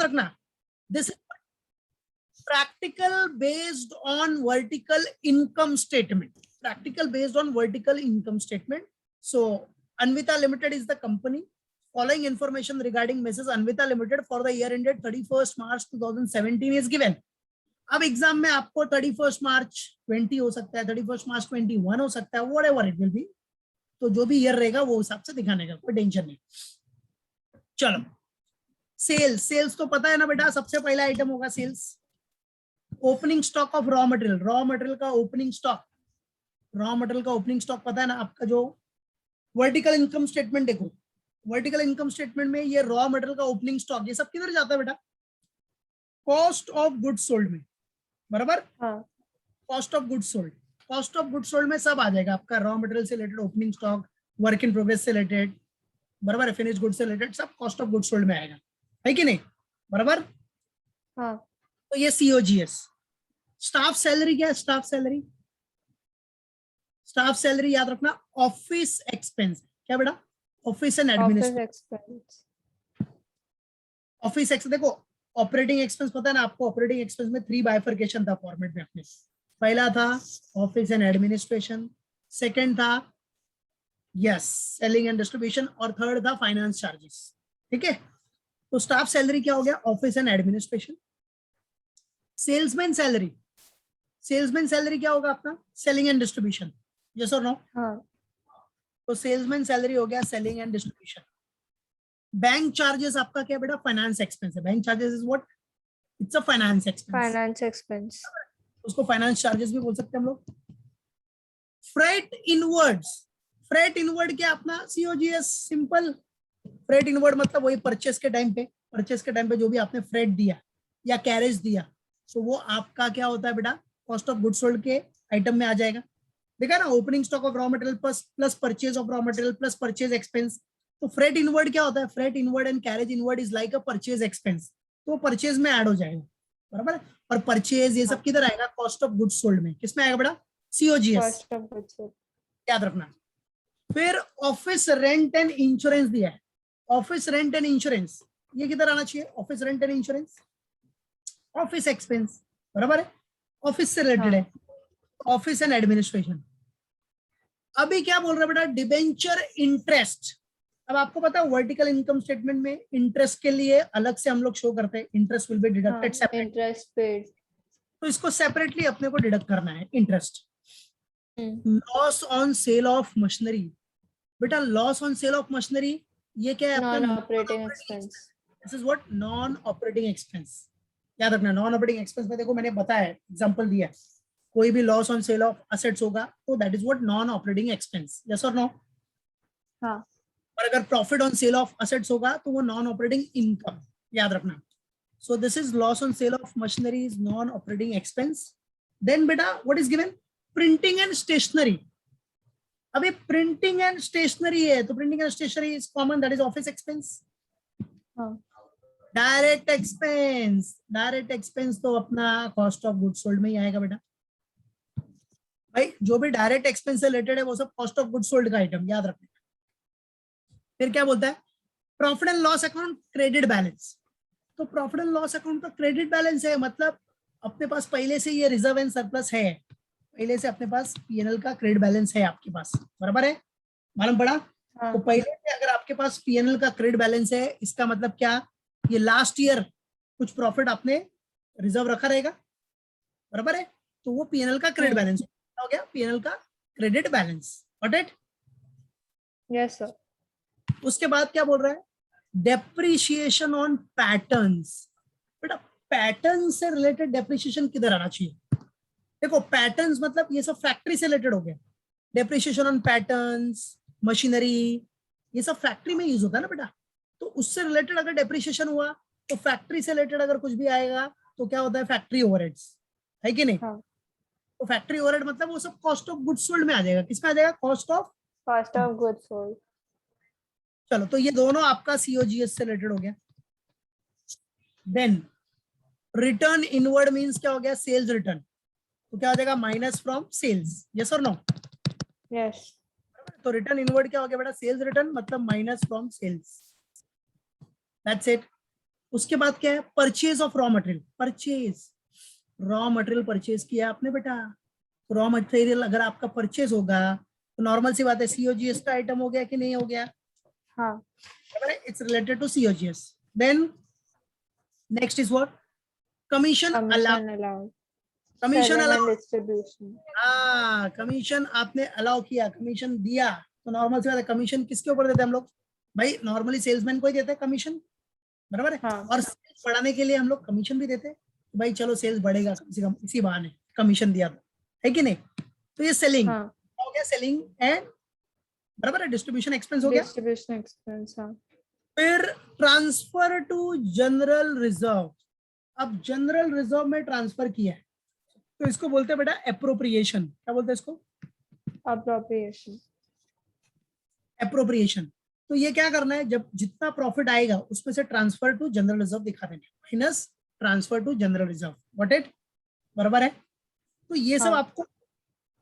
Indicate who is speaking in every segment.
Speaker 1: रखना, this practical based on vertical income statement. Practical based on vertical income statement. So Anvita Limited is the company. Following information regarding Mrs. Anvita Limited for the year ended 31st March 2017 is given. अब exam में आपको 31st मार्च 20 हो सकता है, 31st मार्च 21 हो सकता है, whatever it will be. तो जो भी ईयर रहेगा वो हिसाब से दिखाने का, कोई टेंशन नहीं. चलो, सेल्स तो पता है ना बेटा, सबसे पहला आइटम होगा sales. Opening stock of raw material का ओपनिंग स्टॉक पता है ना आपका. जो वर्टिकल इनकम स्टेटमेंट देखो, वर्टिकल इनकम स्टेटमेंट में ये रॉ मटेरियल का ओपनिंग स्टॉक ये सब किधर जाता है बेटा? कॉस्ट ऑफ गुड्स सोल्ड में, बराबर. कॉस्ट ऑफ गुड्स सोल्ड में सब आ जाएगा आपका. रॉ मटेरियल से related opening stock, work in progress से रिलेटेड, बराबर, फिनिश गुड्स से रिलेटेड सब कॉस्ट ऑफ गुड्स सोल्ड में आएगा, है कि नहीं? बराबर. तो ये COGS. स्टाफ सैलरी क्या है? स्टाफ सैलरी याद रखना ऑफिस एक्सपेंस. क्या बेटा? Office and administration. Office expense देखो, ऑपरेटिंग एक्सपेंस पता है ना आपको. ऑपरेटिंग एक्सपेंस में 3 बाइफर्केशन था फॉर्मेट में अपने. पहला था ऑफिस एंड एडमिनिस्ट्रेशन, सेकंड था सेलिंग एंड डिस्ट्रीब्यूशन, और थर्ड था फाइनेंस चार्जेस. ठीक है. तो स्टाफ सैलरी क्या हो गया? Office and administration. Salesman salary क्या होगा अपना? Selling and distribution. यस और नो? तो सेल्समैन सैलरी हो गया selling and distribution. Bank charges आपका क्या बेटा? फाइनेंस एक्सपेंस है. Bank charges is what? It's a finance expense. उसको फाइनेंस चार्जेस भी बोल सकते हैं हम लोग. फ्रेट इनवर्ड क्या अपना? COGS. सिंपल. फ्रेट इनवर्ड मतलब वही परचेस के टाइम पे जो भी आपने फ्रेट दिया या कैरेज दिया, तो वो आपका क्या होता है बेटा? कॉस्ट ऑफ गुड्स सोल्ड के आइटम में आ जाएगा. देखा ना, opening stock of raw material plus purchase of raw material plus purchase expense. तो फ्रेट इनवर्ड क्या होता है? Freight inward and carriage inward is like a purchase expense. तो परचेज में ऐड हो जाएगा, बराबर. और परचेज ये सब किधर आएगा? कॉस्ट ऑफ गुड्स सोल्ड में. किसमें आएगा बेटा? COGS. याद रखना. फिर ऑफिस रेंट एंड इंश्योरेंस दिया है. ऑफिस रेंट एंड इंश्योरेंस ये किधर आना चाहिए? Office rent and insurance office expense, बराबर है. ऑफिस से रिलेटेड है. Office and administration. अभी क्या बोल रहा है बेटा? Debenture interest. अब आपको पता है वर्टिकल इनकम स्टेटमेंट में इंटरेस्ट के लिए अलग से हम लोग शो करते हैं. Interest will be deducted separate. Interest paid. तो इसको सेपरेटली अपने को डिडक्ट करना है interest. Loss on sale of machinery. बेटा loss on sale of machinery ये क्या है?
Speaker 2: Non operating expense.
Speaker 1: This is what? Non operating expense. याद रखना. नॉन ऑपरेटिंग एक्सपेंस में देखो मैंने बताया, एग्जांपल दिया, कोई भी loss on sale of assets होगा तो that is what? Non operating expense. Yes और नो?
Speaker 2: हाँ.
Speaker 1: और अगर profit on sale of assets होगा तो वो नॉन ऑपरेटिंग इनकम. याद रखना. So this is loss on sale of machinery is non operating expense. Then बेटा what is given? Printing and stationery. अभी प्रिंटिंग एंड स्टेशनरी है तो printing and stationery is common, that is office expense. Direct expense तो अपना cost of goods sold में ही आएगा बेटा. भाई जो भी डायरेक्ट एक्सपेंस से रिलेटेड है वो सब कॉस्ट ऑफ गुड्स सोल्ड का आइटम. याद रखना. फिर क्या बोलता है? Profit and loss account credit balance. तो प्रॉफिट एंड लॉस अकाउंट का क्रेडिट बैलेंस है, मतलब अपने पास पहले से ये रिजर्व एंड सरप्लस है, पहले से अपने पास P&L का क्रेडिट बैलेंस है आपके पास, बराबर है? मालूम पड़ा? तो पहले से अगर आपके पास P&L का क्रेडिट बैलेंस है, इसका मतलब क्या? ये लास्ट ईयर कुछ प्रॉफिट आपने रिजर्व रखा रहेगा, बराबर है? तो वो P&L का क्रेडिट बैलेंस हो गया. P&L का credit balance. Got it?
Speaker 2: Yes sir.
Speaker 1: उसके बाद क्या बोल रहा है? Depreciation on patterns. बेटा पैटर्न से रिलेटेड डेप्रिसिएशन किधर आना चाहिए? देखो पैटर्न्स मतलब ये सब फैक्ट्री से रिलेटेड हो गया. डेप्रिसिएशन ऑन पैटर्न्स, मशीनरी, ये सब फैक्ट्री में यूज होता है ना बेटा. तो उससे रिलेटेड अगर डेप्रिसिएशन हुआ तो फैक्ट्री से रिलेटेड अगर कुछ भी आएगा तो क्या होता है? फैक्ट्री ओवरहेड्स, है कि नहीं? तो फैक्ट्री ओवरहेड मतलब वो सब कॉस्ट ऑफ गुड्स सोल्ड में आ जाएगा. किसमें आ जाएगा? Cost of
Speaker 2: goods sold.
Speaker 1: चलो तो ये दोनों आपका COGS से रिलेटेड हो गया. देन रिटर्न इनवर्ड मींस क्या हो गया? Sales return. तो क्या हो जाएगा? Minus from sales. यस और नो?
Speaker 2: यस.
Speaker 1: तो रिटर्न इनवर्ड क्या हो गया बेटा? सेल्स रिटर्न मतलब minus from sales. That's it. उसके बाद क्या है, purchase of raw material, purchase raw material purchase किया आपने बेटा, रॉ मटेरियल अगर आपका परचेज होगा तो नॉर्मल सी बात है सीओजीएस का आइटम हो गया कि नहीं हो गया,
Speaker 2: हाँ,
Speaker 1: it's related to COGS. Then next is what, commission allow,
Speaker 2: commission allowed,
Speaker 1: commission
Speaker 2: selling and
Speaker 1: allow,
Speaker 2: distribution.
Speaker 1: हाँ कमीशन आपने अलाउ किया, कमीशन दिया, तो नॉर्मल सी बात है कमीशन किसके ऊपर देते हैं हम लोग, भाई नॉर्मली सेल्समैन को ही देते हैं कमीशन, बराबर है.
Speaker 2: हाँ.
Speaker 1: और सेल्स बढ़ाने के लिए हम लोग कमीशन भी देते हैं, भाई चलो सेल्स बढ़ेगा कम से कम इसी बहाने कमीशन दिया था, है कि नहीं. तो ये सेलिंग
Speaker 2: हाँ,
Speaker 1: हो गया, सेलिंग एंड बराबर है, डिस्ट्रीब्यूशन एक्सपेंस हो गया.
Speaker 2: distribution expense. हाँ,
Speaker 1: फिर ट्रांसफर टू जनरल रिजर्व, अब जनरल रिजर्व में ट्रांसफर किया है तो इसको बोलते हैं बेटा एप्रोप्रिएशन. क्या बोलते हैं इसको,
Speaker 2: appropriation.
Speaker 1: एप्रोप्रिएशन. तो ये क्या करना है, जब जितना प्रॉफिट आएगा उसमें से ट्रांसफर टू जनरल रिजर्व दिखा देना, minus transfer to general reserve, what it, बराबर है. तो ये सब
Speaker 2: हाँ.
Speaker 1: आपको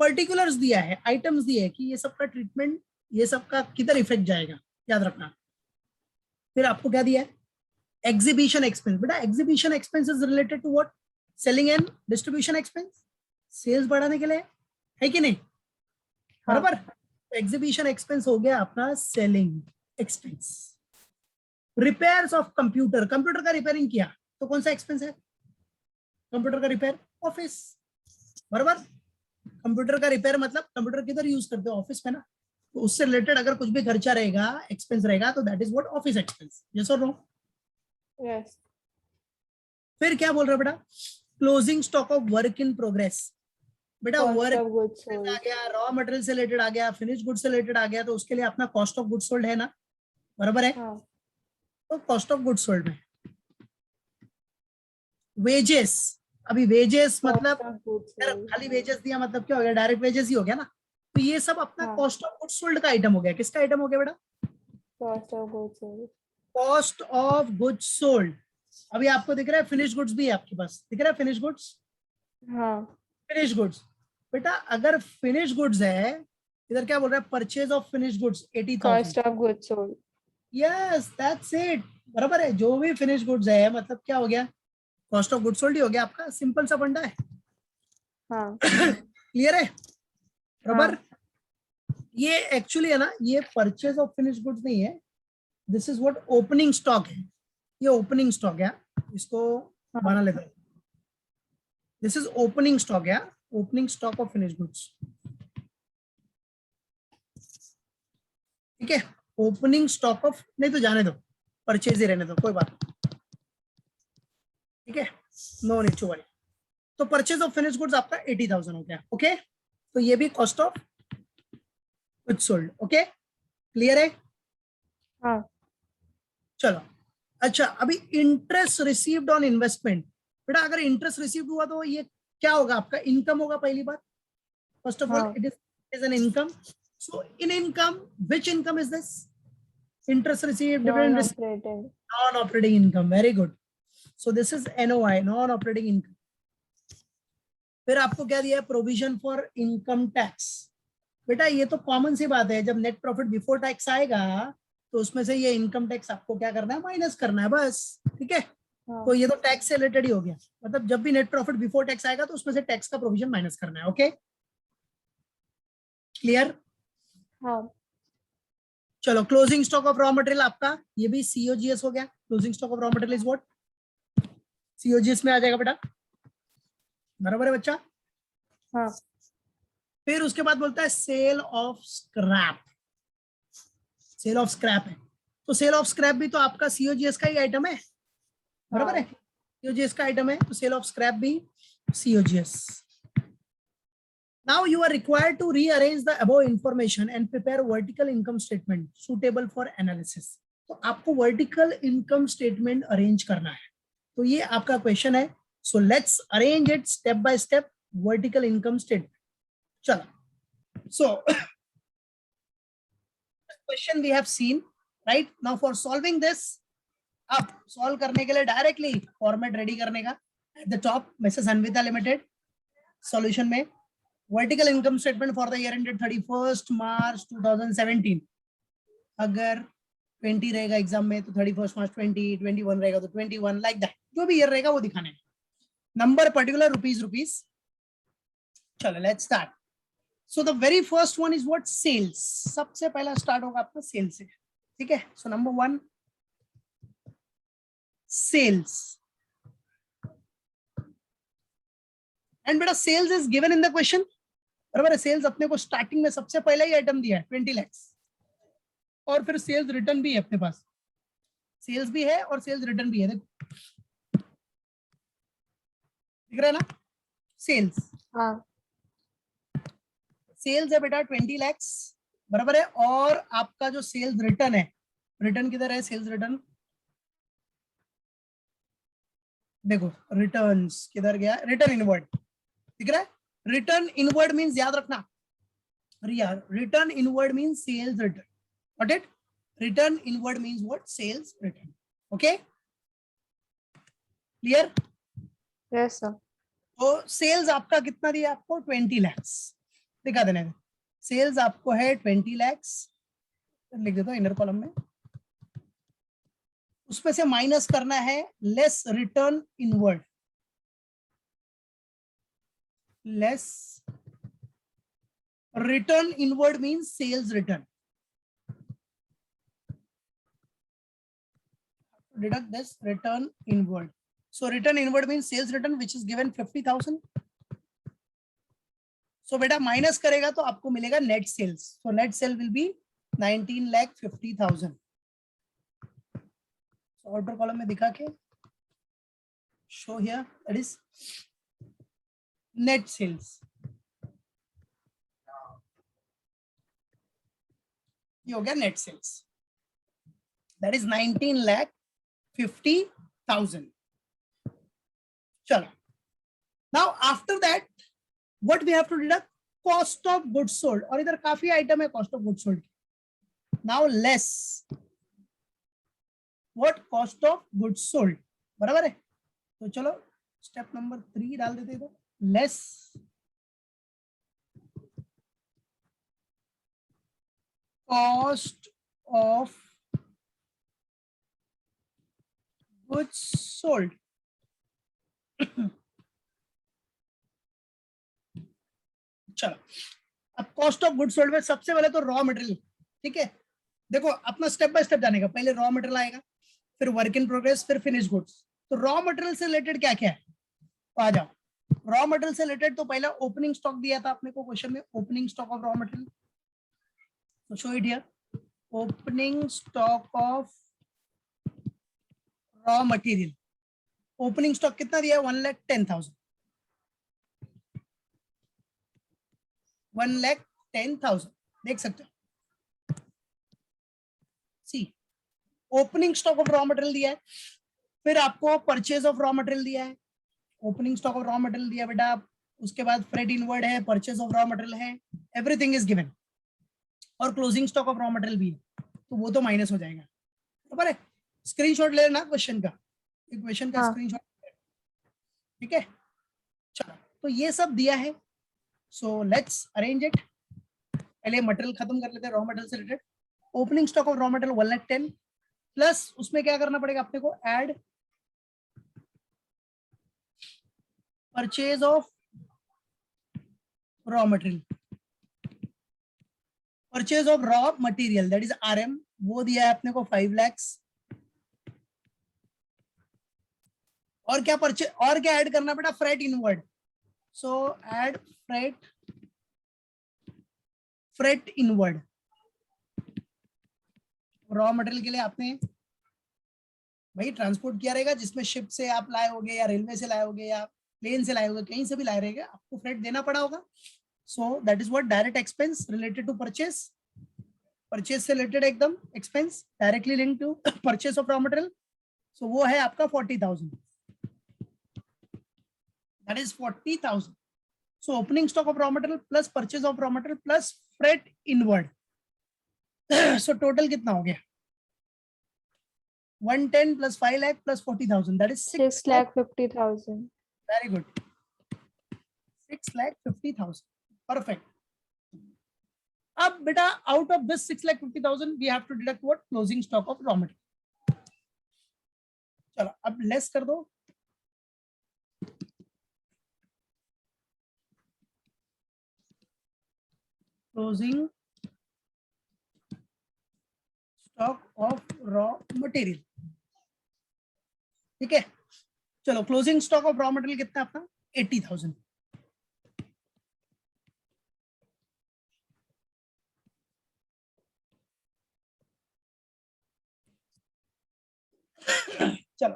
Speaker 1: पर्टिकुलर्स दिया है, आइटम्स दिए है कि ये सब का ट्रीटमेंट, ये सब का किधर इफेक्ट जाएगा, याद रखना. फिर आपको क्या दिया है, एग्जीबिशन एक्सपेंस. बेटा exhibition expense is related to what, selling and distribution expense, sales बढ़ाने के लिए, है कि नहीं, बराबर. एग्जीबिशन एक्सपेंस हो गया अपना selling expense. Repairs of computer, computer का रिपेयरिंग किया तो कौन सा एक्सपेंस है, कंप्यूटर का रिपेयर, ऑफिस, बराबर. कंप्यूटर का रिपेयर मतलब कंप्यूटर किधर यूज करते हो, ऑफिस में ना, तो उससे रिलेटेड अगर कुछ भी खर्चा रहेगा, एक्सपेंस रहेगा, तो that is what office expense. Yes और नो.
Speaker 2: Yes.
Speaker 1: फिर क्या बोल रहा है बेटा, closing stock of work in progress. बेटा
Speaker 2: Cost
Speaker 1: वर्क
Speaker 2: of goods
Speaker 1: आ
Speaker 2: sold.
Speaker 1: गया, रॉ मटेरियल से रिलेटेड आ गया, फिनिश गुड से रिलेटेड आ गया, तो उसके लिए अपना कॉस्ट ऑफ गुड सोल्ड है ना, बराबर है.
Speaker 2: हाँ,
Speaker 1: तो कॉस्ट ऑफ गुड सोल्ड में वेजेस, अभी वेजेस
Speaker 2: cost
Speaker 1: मतलब
Speaker 2: of goods
Speaker 1: यार
Speaker 2: sold.
Speaker 1: खाली वेजेस दिया मतलब क्या हो गया, डायरेक्ट वेजेस ही हो गया ना. तो ये सब अपना
Speaker 2: हाँ.
Speaker 1: कॉस्ट ऑफ गुड सोल्ड का आइटम हो गया. किसका आइटम हो गया बेटा,
Speaker 2: Cost of goods sold.
Speaker 1: Cost of goods sold. अभी आपको दिख रहा है फिनिश गुड्स भी है आपके पास, दिख रहा है फिनिश गुड्स,
Speaker 2: हाँ,
Speaker 1: फिनिश गुड्स. बेटा अगर फिनिश गुड्स है, इधर क्या बोल रहा है, purchase of finish goods 80,000.
Speaker 2: cost of goods sold.
Speaker 1: Yes that's it, बराबर है. जो भी फिनिश गुड्स है मतलब क्या हो गया, कॉस्ट ऑफ गुड्स सोल्ड ही हो गया आपका, सिंपल सा फंडा है.
Speaker 2: हाँ,
Speaker 1: क्लियर है, बराबर.
Speaker 2: हाँ.
Speaker 1: ये एक्चुअली है ना, ये परचेज ऑफ फिनिश गुड्स नहीं है, this is what opening stock है, ये ओपनिंग स्टॉक है, इसको
Speaker 2: हाँ.
Speaker 1: बना लेते हैं. दिस इज ओपनिंग स्टॉक है, opening stock of finish goods, ठीक है. ओपनिंग स्टॉक ऑफ, नहीं तो जाने दो, परचेज ही रहने दो, कोई बात नहीं, ठीक है, नो नीड टू वरी. तो परचेज ऑफ फिनिश गुड्स आपका 80,000 हो गया. ओके, तो ये भी cost of goods sold. Okay, clear है.
Speaker 2: हाँ.
Speaker 1: चलो अच्छा, अभी इंटरेस्ट रिसीव्ड ऑन इन्वेस्टमेंट. बेटा अगर इंटरेस्ट रिसीव्ड हुआ तो ये क्या होगा, आपका इनकम होगा. पहली बात, first of all it is an income. So in income, which income is this, interest received, dividend received,
Speaker 2: Non-operating.
Speaker 1: Non operating income. Very good. So this is NOI, non operating income. फिर आपको क्या दिया है, provision for income tax. बेटा ये तो common सी बात है, जब नेट प्रॉफिट बिफोर टैक्स आएगा तो उसमें से ये इनकम टैक्स आपको क्या करना है, माइनस करना है, बस. ठीक है,
Speaker 2: हाँ.
Speaker 1: तो ये तो टैक्स से रिलेटेड ही हो गया, मतलब जब भी नेट प्रॉफिट बिफोर टैक्स आएगा तो उसमें से टैक्स का प्रोविजन माइनस करना है. Okay, clear.
Speaker 2: हाँ.
Speaker 1: चलो, closing stock of raw material आपका, ये भी सीओजीएस हो गया. Closing stock of raw material is what, COGS में आ जाएगा बेटा, बराबर है बच्चा.
Speaker 2: हाँ.
Speaker 1: फिर उसके बाद बोलता है sale of scrap. Sale of scrap है, तो सेल ऑफ स्क्रैप भी तो आपका सीओजीएस का ही आइटम है, बराबर है, सीओजीएस का आइटम है, तो सेल ऑफ स्क्रैप भी COGS. Now you are required to rearrange the above information and prepare vertical income statement suitable for analysis. तो आपको vertical income statement arrange करना है, तो ये आपका क्वेश्चन है. So let's arrange it step by step. Vertical income statement. चलो, so question we have seen, right? Now for solving this, आप solve करने के लिए directly format ready करने का, at the top Mrs. Anvita Limited solution में vertical income statement for the year ended 31st March 2017. अगर 20 रहेगा एग्जाम में तो 31 मार्च 20, 21 रहेगा तो 21, लाइक दैट, जो भी ईयर रहेगा वो दिखाने हैं, नंबर पर्टिकुलर रुपीज। चलो let's start. So the very first one is what, sales. सबसे पहला स्टार्ट होगा आपका सेल्स से, ठीक है। सो नंबर 1 सेल्स, एंड बेटा sales is given in the question, बराबर है। सेल्स अपने को स्टार्टिंग में सबसे पहला ही आइटम दिया है 20 लाख, और फिर सेल्स रिटर्न भी है अपने पास, सेल्स भी है और सेल्स रिटर्न भी है, देखो दिख रहा है ना। सेल्स,
Speaker 2: हाँ
Speaker 1: सेल्स है बेटा 20 लाख, बराबर है। और आपका जो सेल्स रिटर्न है, रिटर्न किधर है, सेल्स रिटर्न, देखो रिटर्न्स किधर गया, रिटर्न इनवर्ड दिख रहा है। रिटर्न इनवर्ड मींस, याद रखना return inward means sales return, got it. Return inward means what, sales return, okay clear.
Speaker 2: Yes sir.
Speaker 1: तो सेल्स आपका कितना दिया आपको, 20 लाख दिखा देने, सेल्स आपको है 20 लाख, लिख देता हूं इनर कॉलम में, उसमें से माइनस करना है less return inward, less return inward means sales return, deduct this return inward. So return inward means sales return which is given 50,000. So बेटा माइनस करेगा तो आपको मिलेगा net sales, so net sale will be 19,50,000. So order column में दिखा के show here, that is net sales. ये हो गया नेट सेल्स, that is 19,50,000. चलो, now after that what we have to deduct, cost of goods sold, और इधर काफी आइटम है cost of goods sold की. Now less what, cost of goods sold, बराबर है। तो चलो स्टेप नंबर 3 डाल देते इधर, less cost of goods sold. चलो अब कॉस्ट ऑफ गुड्स सोल्ड में सबसे पहले तो रॉ मटेरियल, ठीक है। देखो अपना स्टेप बाय स्टेप जाने का, पहले रॉ मटेरियल आएगा, फिर वर्क इन प्रोग्रेस, फिर फिनिश गुड्स। तो रॉ मटेरियल से रिलेटेड क्या क्या है, तो आ जाओ। रॉ मटेरियल से रिलेटेड तो पहला ओपनिंग स्टॉक दिया था अपने को क्वेश्चन में, opening stock of raw material, तो show it here, opening stock of raw material. Opening stock कितना दिया है, 1,10,000, 1,10,000 देख सकते हो। See opening stock of raw material दिया है, फिर आपको परचेज ऑफ रॉ मटेरियल दिया है, opening stock of raw material दिया बेटा, उसके बाद फ्रेट इनवर्ड है, परचेज ऑफ रॉ मटेरियल है, एवरीथिंग इज गिवन, और closing stock of raw material भी है, तो वो तो माइनस हो जाएगा, बराबर है। स्क्रीनशॉट ले लेना क्वेश्चन का, क्वेश्चन का स्क्रीनशॉट, ठीक है। चलो तो ये सब दिया है, सो लेट्स अरेंज इट। पहले मटेरियल खत्म कर लेते हैं, रॉ मटेरियल से related. Opening stock of raw material 1,10,000 plus उसमें क्या करना पड़ेगा अपने को, add purchase of raw material, purchase of raw material that is RM, वो दिया है अपने को 5 लाख। और क्या और क्या ऐड करना बेटा, फ्रेट इनवर्ड, सो add freight inward. Raw material के लिए आपने भाई ट्रांसपोर्ट किया रहेगा, जिसमें शिप से आप लाए होगे या रेलवे से लाए होगे या प्लेन से लाए होगे, कहीं से भी लाए रहेगा, आपको फ्रेट देना पड़ा होगा। So that is what, direct expense related to purchase, purchase से रिलेटेड एकदम expense directly link to purchase of raw material. So वो है आपका 40,000, that is 40,000। So opening stock of raw material plus purchase of raw material plus freight inward, so total कितना हो गया, 110 plus 5 lakh plus 40,000, that is
Speaker 2: 6,50,000.
Speaker 1: Very good, 6,50,000, perfect. अब बेटा out of this 6,50,000 we have to deduct what? Closing stock of raw material. चलो अब less कर दो. Closing stock of raw material. ठीक है. चलो closing stock of raw material कितना है अपना? 80,000. चलो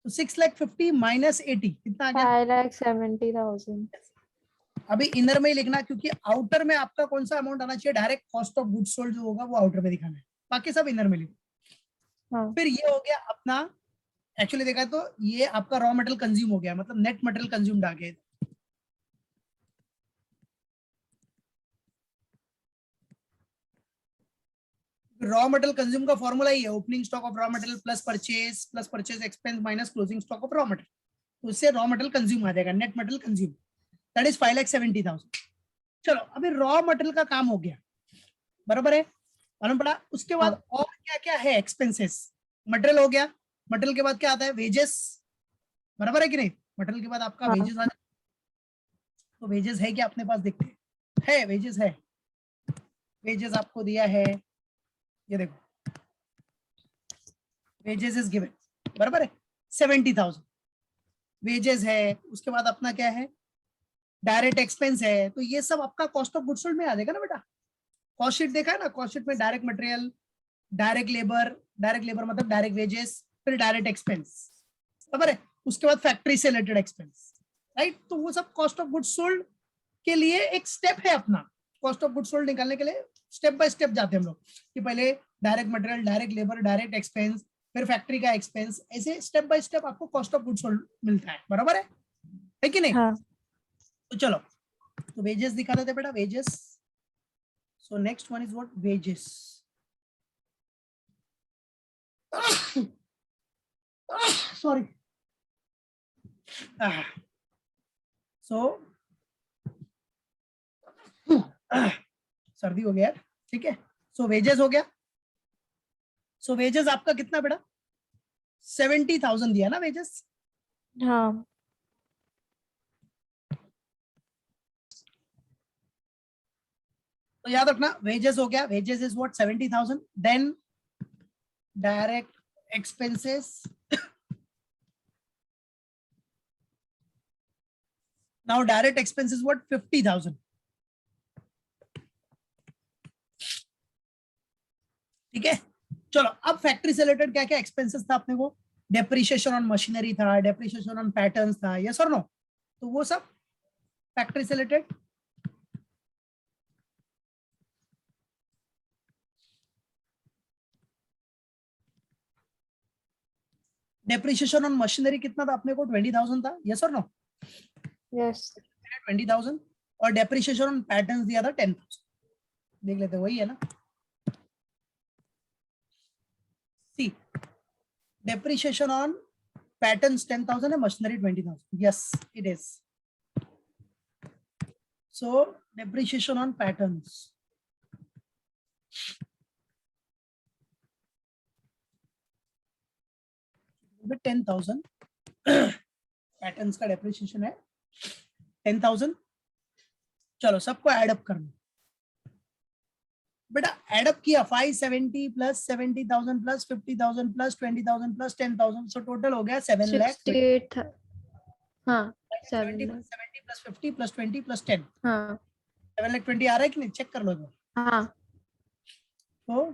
Speaker 1: तो 6,50,000 माइनस 80 कितना आ गया?
Speaker 2: 5,70,000.
Speaker 1: अभी इनर में ही लिखना, क्योंकि आउटर में आपका कौन सा अमाउंट आना चाहिए? Direct cost of goods sold जो होगा वो आउटर में दिखाना है, बाकी सब इनर में लिखो.
Speaker 2: हाँ.
Speaker 1: फिर ये हो गया अपना, एक्चुअली देखा तो ये आपका रॉ मटेरियल कंज्यूम हो गया, मतलब नेट मटेरियल कंज्यूम्ड आ गया. रॉ मटेरियल कंज्यूम का फॉर्मूला ही है opening stock of raw material plus purchase expense minus closing stock of raw material. तो उससे रॉ मटेरियल कंज्यूम आ जाएगा, net material consume, that is 5,70,000. चलो अभी रॉ मटेरियल का काम हो गया, बराबर है, मालूम पड़ा. उसके बाद और क्या क्या है एक्सपेंसेस? मटेरियल हो गया, मटेरियल के बाद क्या आता है? वेजेस, बराबर है कि नहीं? मटेरियल के बाद आपका
Speaker 2: हाँ.
Speaker 1: वेजेस आ जाए. तो वेजेस है क्या अपने पास? देखते हैं. वेजेस है. वेजेस आपको दिया है, ये देखो, वेजेस इज गिवन, बराबर है, 70,000 वेजेस है. उसके बाद अपना क्या है? डायरेक्ट एक्सपेंस है. तो ये सब आपका कॉस्ट ऑफ गुड्स सोल्ड में आ जाएगा ना बेटा. कॉस्ट शीट देखा है ना, कॉस्ट शीट में डायरेक्ट मटेरियल, डायरेक्ट लेबर मतलब डायरेक्ट वेजेस, फिर डायरेक्ट एक्सपेंस, बराबर है. उसके बाद फैक्ट्री से रिलेटेड एक्सपेंस, राइट. तो वो सब कॉस्ट ऑफ गुड्स सोल्ड के लिए एक स्टेप है अपना. कॉस्ट ऑफ गुड्स सोल्ड निकालने के लिए स्टेप बाय स्टेप जाते हैं हम लोग, कि पहले direct material, direct labour, direct expense, फिर फैक्ट्री का एक्सपेंस, ऐसे स्टेप बाय स्टेप आपको कॉस्ट ऑफ गुड्स सोल्ड मिलता है, बराबर है कि नहीं?
Speaker 2: हाँ.
Speaker 1: तो चलो, तो वेजेस दिखा देते बेटा, wages. So next one is what? Wages. Sorry. So सर्दी हो गया, ठीक है. सो वेजेस हो गया. सो वेजेस आपका कितना बेटा? 70,000 दिया ना वेजेस.
Speaker 2: हाँ.
Speaker 1: तो याद रखना, वेजेस हो गया, wages is what? 70,000. Then direct expenses. Now direct expenses what? 50,000. ठीक है. चलो अब फैक्ट्री से रिलेटेड क्या क्या एक्सपेंसेस था अपने को? डेप्रिसिएशन ऑन मशीनरी था, डेप्रिसिएशन ऑन पैटर्न्स था, यस और नो? तो वो सब फैक्ट्री से रिलेटेड. डेप्रिसिएशन ऑन मशीनरी कितना था अपने को? 20,000 था, यस और नो?
Speaker 2: Yes.
Speaker 1: 20,000. और डेप्रिसिएशन ऑन पैटर्न्स दिया था 10,000. देख लेते, वही है ना? सी, डेप्रिसिएशन ऑन पैटर्न्स 10,000 है, machinery 20,000. Yes it is. So depreciation on patterns 10,000. Patterns का डेप्रिसिएशन है 10,000. चलो सबको एडअप करना बेटा. एडअप किया 570 plus 70,000 plus 50,000 plus 20,000 plus 10,000. So total हो गया 7 लाख.
Speaker 2: 68. हाँ.
Speaker 1: 70
Speaker 2: 7
Speaker 1: plus
Speaker 2: lakh.
Speaker 1: 70 plus 50 plus 20 plus 10,
Speaker 2: हाँ.
Speaker 1: 7,20,000 आ रहा है कि नहीं? चेक कर लो.
Speaker 2: हाँ.
Speaker 1: तो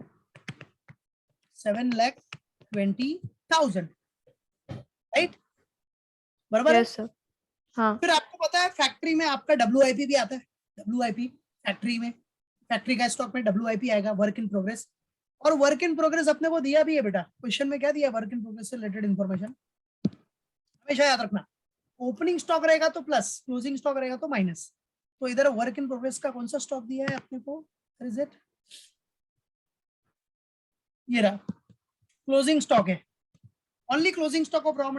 Speaker 1: 7,20,000, राइट, बराबर है.
Speaker 2: Yes sir. हाँ.
Speaker 1: फिर आपको पता है फैक्ट्री में आपका WIP भी आता है. WIP फैक्ट्री में, फैक्ट्री का स्टॉक में WIP आएगा, वर्क इन प्रोग्रेस. और वर्क इन प्रोग्रेस अपने को दिया भी है बेटा, क्वेश्चन में क्या दिया? वर्क इन प्रोग्रेस से रिलेटेड इंफॉर्मेशन. हमेशा याद रखना, ओपनिंग स्टॉक रहेगा तो प्लस, क्लोजिंग स्टॉक रहेगा तो माइनस. तो इधर वर्क इन प्रोग्रेस का कौन सा स्टॉक दिया है अपने को? इज इट ये रहा, क्लोजिंग स्टॉक है. Only closing stock of raw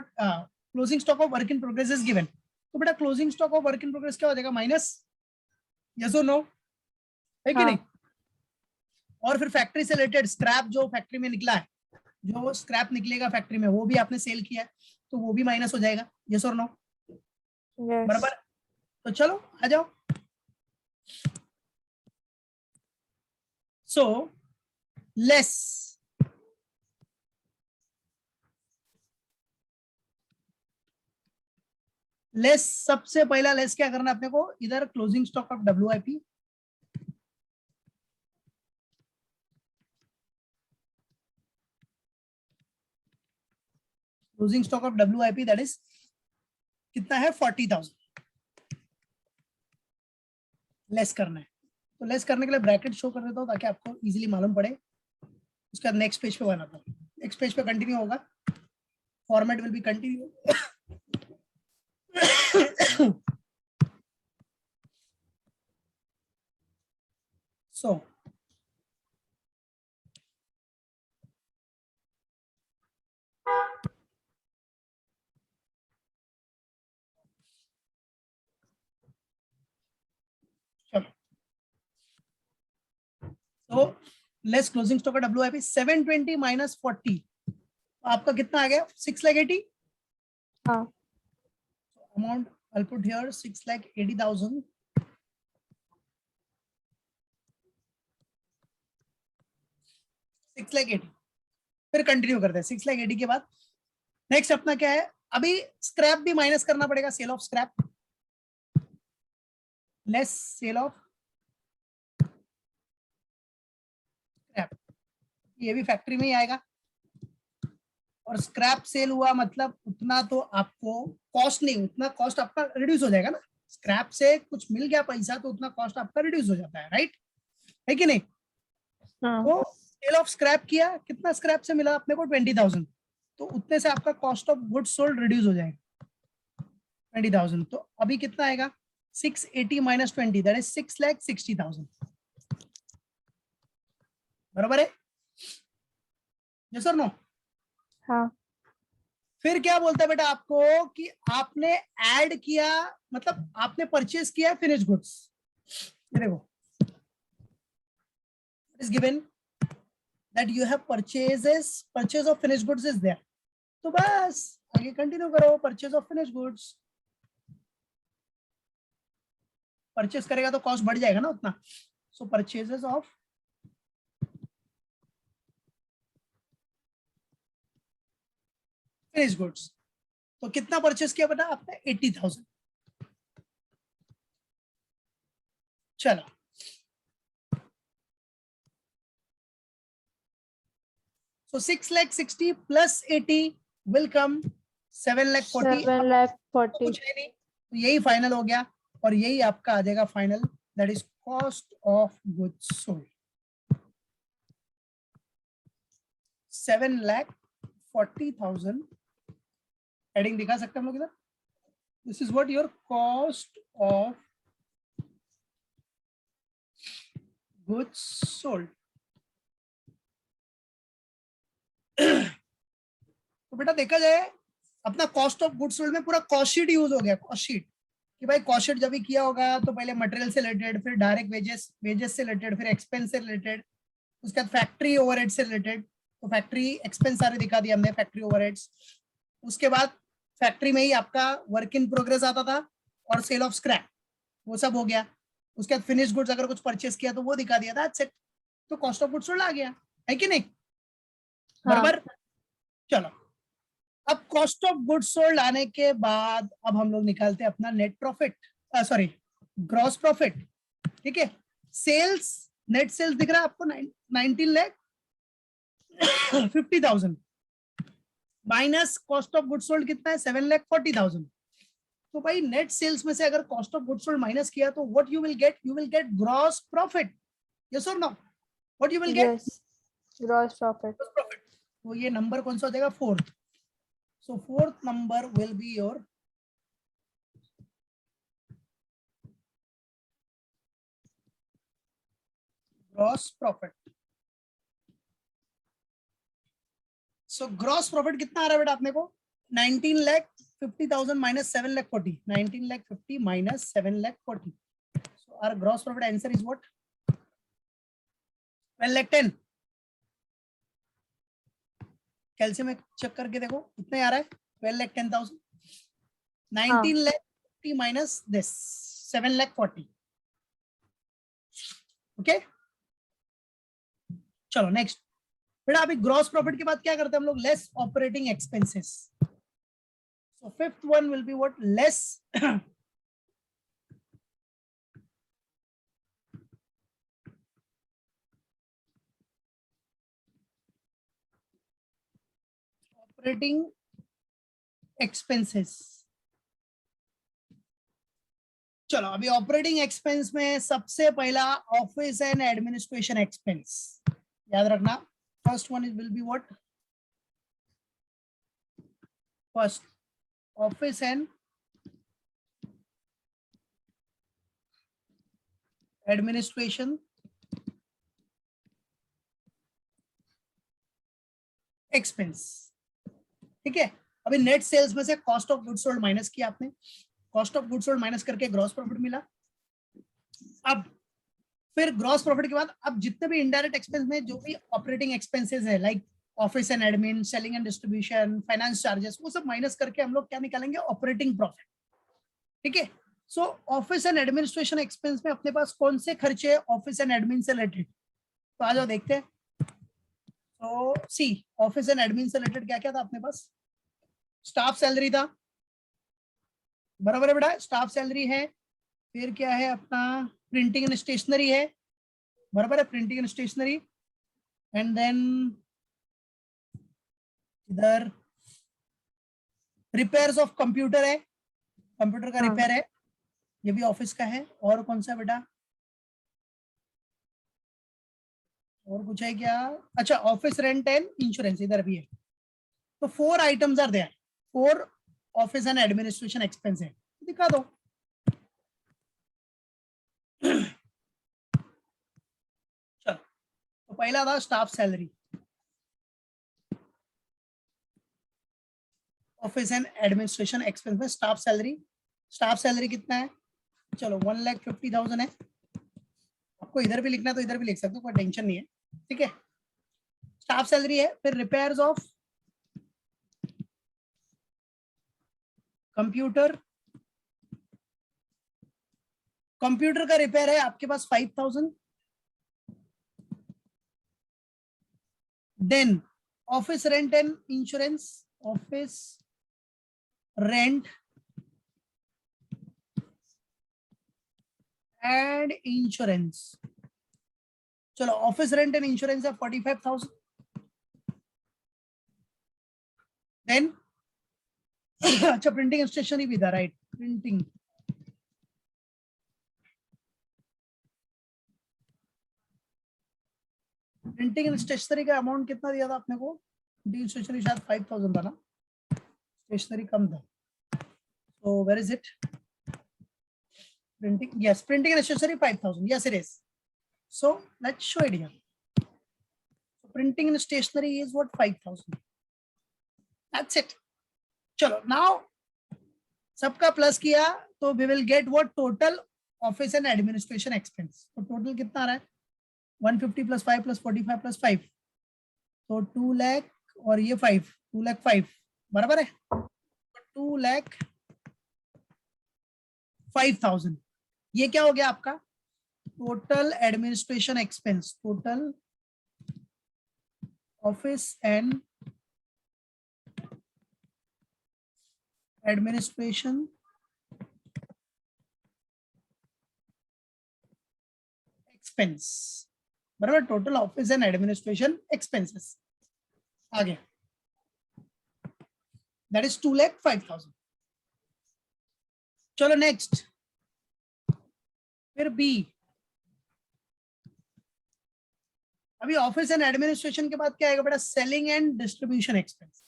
Speaker 1: closing stock of work in progress is given. तो बेटा closing stock of work in progress क्या हो जाएगा? माइनस, यस और नो, है कि
Speaker 2: हाँ.
Speaker 1: नहीं? और फिर फैक्ट्री से रिलेटेड स्क्रैप जो फैक्ट्री में निकला है, जो स्क्रैप निकलेगा फैक्ट्री में वो भी आपने सेल किया है, तो वो भी माइनस हो जाएगा। यस और नो? बराबर। तो चलो आ जाओ। सो लेस लेस, सबसे पहला लेस क्या करना है अपने को, इधर closing stock of WIP, closing stock of WIP that is कितना है 40,000 लेस करना है। तो लेस करने के लिए ब्रैकेट शो कर देता हूँ ताकि आपको इजीली मालूम पड़े। उसके बाद नेक्स्ट पेज पे बनाता हूँ, नेक्स्ट पेज पे कंटिन्यू होगा, फॉर्मेट विल बी कंटिन्यू। सो तो लेस क्लोजिंग स्टॉक का WIP 720 माइनस 40, आपका कितना आ गया 6,80,000।
Speaker 2: हाँ
Speaker 1: अमाउंट I'll put here 6,80,000, 6,80,000। फिर कंटिन्यू करते हैं 6,80,000 के बाद नेक्स्ट अपना क्या है, अभी स्क्रैप भी माइनस करना पड़ेगा, sale of scrap, less sale of scrap, ये भी फैक्ट्री में ही आएगा। और स्क्रैप सेल हुआ मतलब उतना तो आपको कॉस्ट नहीं, उतना कॉस्ट आपका रिड्यूस हो जाएगा ना, स्क्रैप से कुछ मिल गया पैसा तो उतना कॉस्ट आपका रिड्यूस हो जाता है, राइट है कि नहीं?
Speaker 2: हाँ
Speaker 1: तो सेल ऑफ स्क्रैप किया, कितना स्क्रैप से मिला अपने को 20,000, तो उतने से आपका cost of goods sold reduce हो जाएगा 20,000। तो अभी कितना आएगा 680 माइनस 20 दैट इज 6,60,000। बराबर है? यस और नो?
Speaker 2: हाँ
Speaker 1: फिर क्या बोलता है बेटा आपको कि आपने ऐड किया, मतलब आपने परचेज किया फिनिश गुड्स, ये देखो is given that you have purchase of finish goods is there, तो बस आगे कंटिन्यू करो, purchase of finish goods, purchase करेगा तो कॉस्ट बढ़ जाएगा ना उतना, so purchases of finish goods, तो कितना परचेज किया बेटा आपने 80,000। चलो so 6,60,000 plus 80 will come 7,40,000।
Speaker 2: 7,40,000।
Speaker 1: कुछ है नहीं, तो यही फाइनल हो गया और यही आपका आ जाएगा final, that is cost of goods sold 7,40,000। Heading दिखा सकते हैं हम लोग इधर, this is what your cost of goods sold. तो बेटा देखा जाए अपना कॉस्ट ऑफ गुड्स सोल्ड में पूरा कॉस्ट शीट यूज हो गया, कॉस्ट शीट, कि भाई कॉस्ट शीट जब भी किया होगा तो पहले मटेरियल से रिलेटेड, फिर डायरेक्ट वेजेस से रिलेटेड, फिर एक्सपेंस से रिलेटेड, उसके बाद फैक्ट्री ओवरहेड से रिलेटेड, तो फैक्ट्री एक्सपेंस सारे दिखा दिए हमने, फैक्ट्री ओवरहेड्स। उसके बाद फैक्ट्री में ही आपका वर्क इन प्रोग्रेस आता था और सेल ऑफ स्क्रैप, वो सब हो गया। उसके बाद फिनिश गुड्स अगर कुछ परचेस किया तो वो दिखा दिया था, दैट्स इट। तो कॉस्ट ऑफ गुड्स सोल्ड आ गया, है कि नहीं? बराबर। चलो अब कॉस्ट ऑफ गुड्स सोल्ड आने के बाद अब हम लोग निकालते हैं अपना net profit, sorry gross profit. ठीक है, सेल्स, नेट सेल्स दिख रहा है आपको 19,50,000 minus cost of goods sold कितना है 7,40,000। तो भाई नेट सेल्स में से अगर cost of goods sold minus किया तो what you will get gross profit. Yes और no? What you will get?
Speaker 2: Gross profit.
Speaker 1: तो ये नंबर कौन सा हो जाएगा? Fourth. So fourth number will be your gross profit. So gross profit कितना आ रहा है बेटा अपने को? 19,50,000 minus 7,40,000. 19,50,000 minus 7,40,000. So our gross profit answer is what? 12 lakh 10 कैलसी में चेक करके देखो कितने आ रहा है 12 lakh 10,000 19 lakh 50 minus this 7 lakh 40 okay चलो नेक्स्ट बेटा अभी ग्रॉस प्रॉफिट के बाद क्या करते हैं हम लोग less operating expenses so fifth one will be what less operating expenses चलो अभी ऑपरेटिंग एक्सपेंस में सबसे पहला ऑफिस एंड एडमिनिस्ट्रेशन एक्सपेंस याद रखना first one is will be what first office and administration expense ठीक है अभी नेट सेल्स में से cost of goods sold minus किया आपने cost of goods sold minus करके ग्रॉस प्रॉफिट मिला अब फिर ग्रॉस प्रॉफिट के बाद अब जितने भी इनडायरेक्ट एक्सपेंस में जो भी ऑपरेटिंग एक्सपेंसेस है like office and admin selling and distribution finance charges वो सब माइनस करके हम लोग क्या निकालेंगे ऑपरेटिंग प्रॉफिट ठीक है सो ऑफिस एंड एडमिनिस्ट्रेशन एक्सपेंस में अपने पास कौन से खर्चे ऑफिस एंड एडमिन से रिलेटेड तो आ जाओ देखते हैं तो सी ऑफिस एंड एडमिन से रिलेटेड क्या क्या था अपने पास स्टाफ सैलरी था बराबर है बेटा स्टाफ सैलरी है फिर क्या है अपना प्रिंटिंग एंड स्टेशनरी है बराबर है printing and stationery and then इधर रिपेयर्स ऑफ कंप्यूटर है कंप्यूटर का रिपेयर है ये भी ऑफिस का है और कौन सा बेटा और कुछ है क्या अच्छा ऑफिस रेंट एंड इंश्योरेंस इधर भी है तो 4 items are there 4 office and administration expense है दिखा दो चलो तो पहला था staff salary office and administration expense में स्टाफ सैलरी कितना है चलो 1,50,000 है आपको इधर भी लिखना है तो इधर भी लिख सकते हो कोई टेंशन नहीं है ठीक है स्टाफ सैलरी है फिर रिपेयर्स ऑफ कंप्यूटर का रिपेयर है आपके पास 5,000 then office rent and insurance office rent and insurance चलो ऑफिस रेंट एंड इंश्योरेंस है 45,000 देन अच्छा प्रिंटिंग स्टेशनरी भी था राइट प्रिंटिंग एंड स्टेशनरी का अमाउंट कितना दिया था आपने को प्रिंटिंग स्टेशनरी शायद 5,000 था ना स्टेशनरी कम था so where is it printing yes printing and stationery 5,000 yes it is so let's show it here so printing and stationery is what 5,000 that's it चलो now सबका प्लस किया तो we will get what total office and administration expense तो total कितना आ रहा है 150 plus 5 plus 45 plus 5 तो 2 लाख और ये 5 2 लाख 5 बराबर है 2 लाख 5,000 ये क्या हो गया आपका total administration expense total office and administration expense बराबर total office and administration expenses आ गया दैट इज 2,05,000 चलो नेक्स्ट फिर बी अभी ऑफिस एंड एडमिनिस्ट्रेशन के बाद क्या आएगा बेटा selling and distribution expense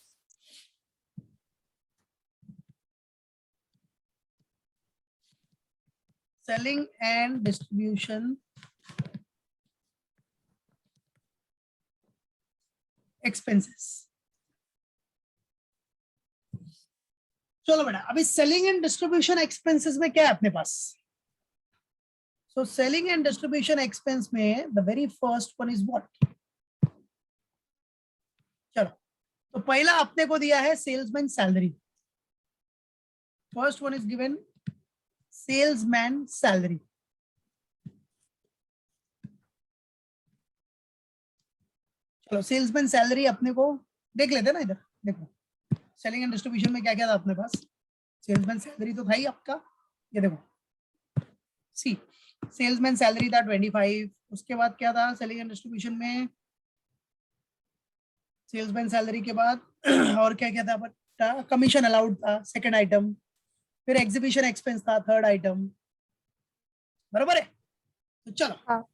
Speaker 1: selling and distribution expenses चलो बेटा अभी सेलिंग एंड डिस्ट्रीब्यूशन एक्सपेंसेस में क्या है अपने पास So selling and distribution expense में the very first one is what? चलो, तो पहला आपने को दिया है salesman salary. First one is given salesman salary. चलो सेल्समैन सैलरी अपने को देख लेते हैं ना. इधर देखो सेलिंग एंड डिस्ट्रीब्यूशन में क्या क्या था अपने पास. सेल्समैन सैलरी तो था ही आपका. ये देखो सी सेल्समैन सैलरी था 25. उसके बाद क्या था सेलिंग एंड डिस्ट्रीब्यूशन में. सेल्समैन सैलरी के बाद और क्या क्या था. कमीशन अलाउड था सेकंड आइटम. फिर एग्जीबिशन एक्सपेंस था थर्ड आइटम. बराबर है. तो चलो
Speaker 2: हाँ.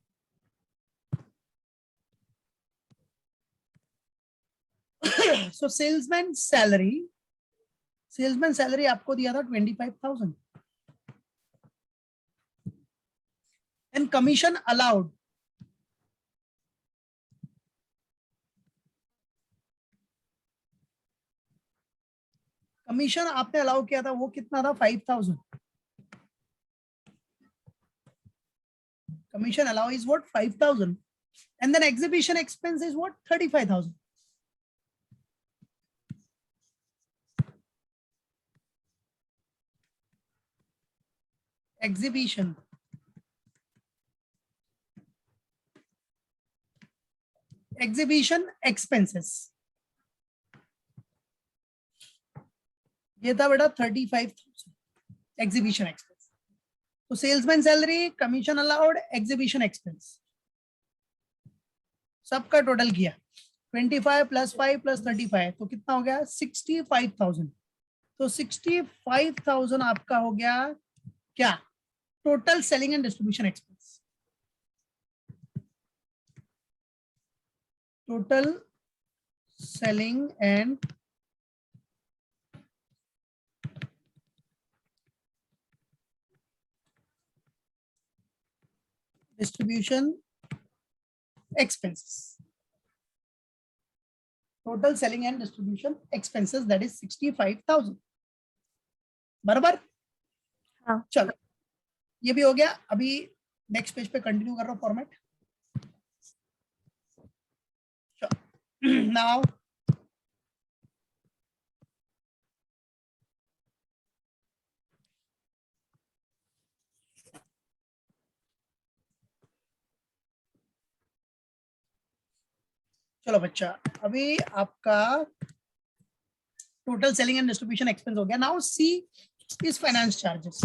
Speaker 1: सो सेल्समैन सैलरी आपको दिया था 25,000 एंड कमीशन अलाउड कमीशन आपने अलाउ किया था वो कितना था 5,000. Commission allow is what 5,000 and then exhibition expense is what 35,000. Exhibition expenses ये था बेटा 35,000 एग्जीबिशन एक्सपेंस. तो salesman salary commission allowed exhibition expense सबका टोटल किया 25 प्लस 5 प्लस 35 तो कितना हो गया 65,000. तो 65,000 आपका हो गया क्या total selling and distribution expense. Total selling and distribution expenses. Total selling and distribution expenses that is 65,000. बराबर.
Speaker 2: हाँ.
Speaker 1: चलो ये भी हो गया. अभी नेक्स्ट पेज पे कंटिन्यू कर रहा हूं फॉर्मेट. नाउ चलो बच्चा अभी आपका total selling and distribution expense हो गया. Now see is finance charges.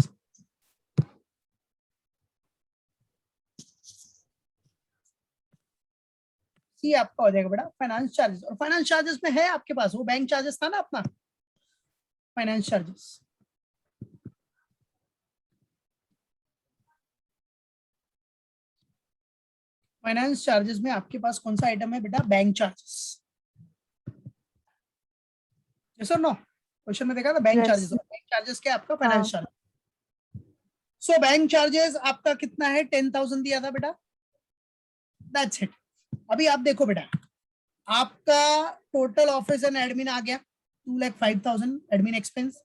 Speaker 1: See आपका हो जाएगा बेटा फाइनेंस चार्जेस. और फाइनेंस चार्जेस में है आपके पास वो बैंक चार्जेस था ना अपना फाइनेंस चार्जेस. फाइनेंस चार्जेस में आपके पास कौन सा आइटम है बेटा बैंक चार्जेस. यस और नो क्वेश्चन में देखा था bank
Speaker 2: Yes.
Speaker 1: Charges. Bank charges क्या आपका फाइनेंस
Speaker 2: हाँ.
Speaker 1: चार्ज. सो बैंक चार्जेस आपका कितना है 10,000 दिया था बेटा. That's it. अभी आप देखो बेटा आपका टोटल ऑफिस एंड एडमिन आ गया 2,05,000 एडमिन एक्सपेंस.